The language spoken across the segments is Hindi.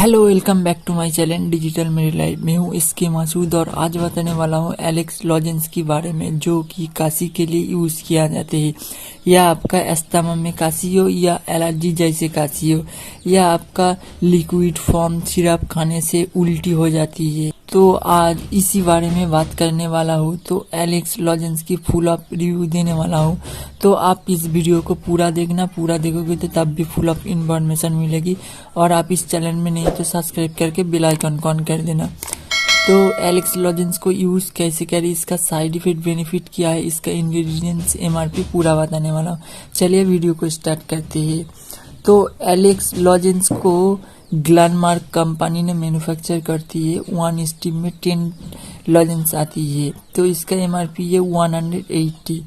Hello, welcome back to my channel digital मेरी लाइफ। मैं हूँ इसके मासूद और आज बताने वाला हूँ एलेक्स लॉजेंस के बारे में, जो कि काशी के लिए यूज किया जाते हैं। या आपका अस्थमा में काशी हो या एलर्जी जैसे काशी हो या आपका लिक्विड फॉर्म सिरप खाने से उल्टी हो जाती है, तो आज इसी बारे में बात करने वाला हूँ। तो एलेक्स लॉजेंस की फुल ऑफ रिव्यू देने वाला हूँ, तो आप इस वीडियो को पूरा देखना। पूरा देखोगे तो तब भी फुल ऑफ इन्फॉर्मेशन मिलेगी। और आप इस चैनल में नहीं तो सब्सक्राइब करके बेल आइकन ऑन कर देना। तो एलेक्स लॉजेंस को यूज कैसे करें, इसका साइड इफेक्ट बेनिफिट क्या है, इसका इंग्रेडिएंट्स एमआरपी पूरा बताने वाला हूँ। चलिए वीडियो को स्टार्ट करते हैं। तो एलेक्स लॉजेंस को ग्लेनमार्क कंपनी ने मैन्युफैक्चर करती है। 1 स्ट्रिप में 10 लॉजेंस आती है। तो इसका एमआरपी है 180।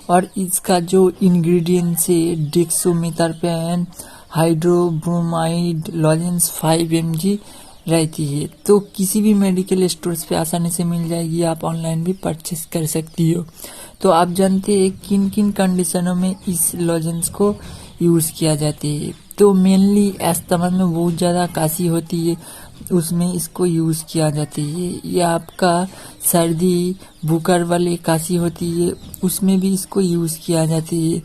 और इसका जो इंग्रेडिएंट्स है डेक्सोमेथासोन हाइड्रोब्रोमाइड लॉजेंस 5 mg रहती है। तो किसी भी मेडिकल स्टोर्स पे आसानी से मिल जाएगी, आप ऑनलाइन भी परचेस कर सकती हो। तो आप जानते हैं किन किन कंडीशनों में इस लॉजेंस को यूज किया जाता है। तो मेनली अस्थमा में बहुत ज़्यादा काशी होती है, उसमें इसको यूज किया जाता है। या आपका सर्दी बुखार वाले काशी होती है, उसमें भी इसको यूज किया जाता है।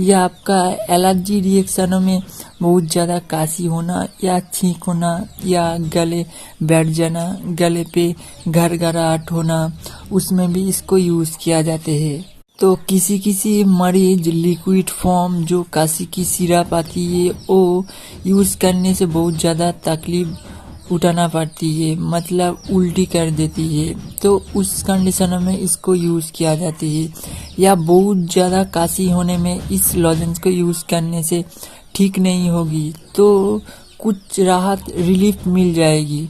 या आपका एलर्जी रिएक्शनों में बहुत ज़्यादा काशी होना या छींक होना या गले बैठ जाना, गले पे घरघराहट होना, उसमें भी इसको यूज किया जाता है। तो किसी किसी मरीज लिक्विड फॉर्म जो काशी की सिरप आती है वो यूज करने से बहुत ज़्यादा तकलीफ उठाना पड़ती है, मतलब उल्टी कर देती है। तो उस कंडीशनों में इसको यूज किया जाता है। या बहुत ज़्यादा काशी होने में इस लॉजेंस को यूज करने से ठीक नहीं होगी, तो कुछ राहत रिलीफ मिल जाएगी।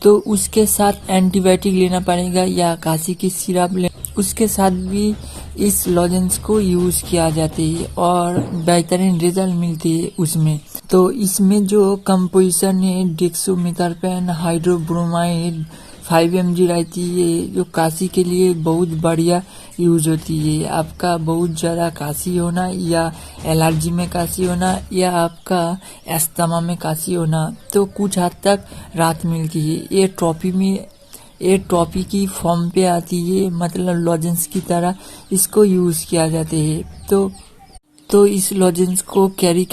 तो उसके साथ एंटीबायोटिक लेना पड़ेगा या काशी की सिरप ले, उसके साथ भी इस लॉजेंस को यूज किया जाता है और बेहतरीन रिजल्ट मिलती है उसमें। तो इसमें जो कंपोजिशन है डेक्सोमेथासोन हाइड्रोब्रोमाइड 5 mg रहती है, जो काशी के लिए बहुत बढ़िया यूज होती है। आपका बहुत ज़्यादा काशी होना या एलर्जी में काशी होना या आपका अस्थमा में काशी होना, तो कुछ हद तक राहत मिलती है। ये टॉपी की फॉर्म पे आती है, मतलब लॉजेंस की तरह इसको यूज किया जाता है। तो इस लॉजेंस को कैरी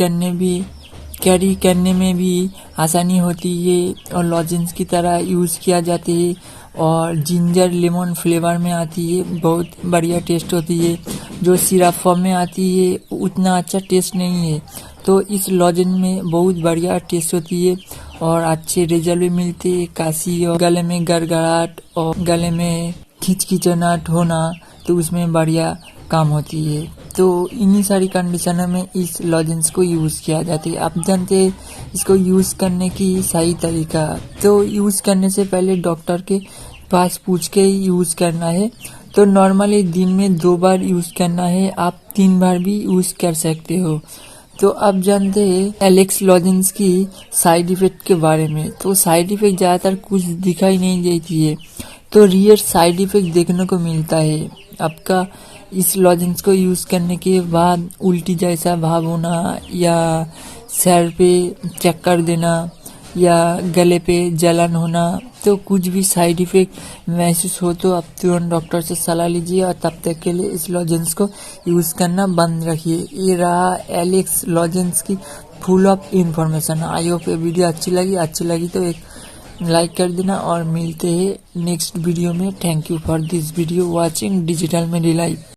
करने में भी आसानी होती है और लॉजेंस की तरह यूज किया जाता है। और जिंजर लेमन फ्लेवर में आती है, बहुत बढ़िया टेस्ट होती है। जो सिरप फॉर्म में आती है उतना अच्छा टेस्ट नहीं है। तो इस लॉजेंस में बहुत बढ़िया टेस्ट होती है और अच्छे रिजल्ट भी मिलते हैं। काशी और गले में गड़गड़ाहट और गले में खिंचखिचाहट होना, तो उसमें बढ़िया काम होती है। तो इन्हीं सारी कंडीशनों में इस लॉजेंस को यूज किया जाता है। आप जानते हैं इसको यूज करने की सही तरीका। तो यूज करने से पहले डॉक्टर के पास पूछ के ही यूज करना है। तो नॉर्मली दिन में 2 बार यूज करना है, आप 3 बार भी यूज कर सकते हो। तो अब जानते हैं एलेक्स लॉजेंस की साइड इफेक्ट के बारे में। तो साइड इफेक्ट ज़्यादातर कुछ दिखाई नहीं देती है, तो रियल साइड इफेक्ट देखने को मिलता है। आपका इस लॉजेंस को यूज करने के बाद उल्टी जैसा भाव होना या सर पे चक्कर देना या गले पे जलन होना, तो कुछ भी साइड इफेक्ट महसूस हो तो आप तुरंत डॉक्टर से सलाह लीजिए और तब तक के लिए इस लॉजेंस को यूज करना बंद रखिए। ये रहा एलेक्स लॉजेंस की full of information. I hope ये वीडियो अच्छी लगी तो एक लाइक कर देना और मिलते हैं नेक्स्ट वीडियो में। Thank you for this video watching digital मेरी लाइफ।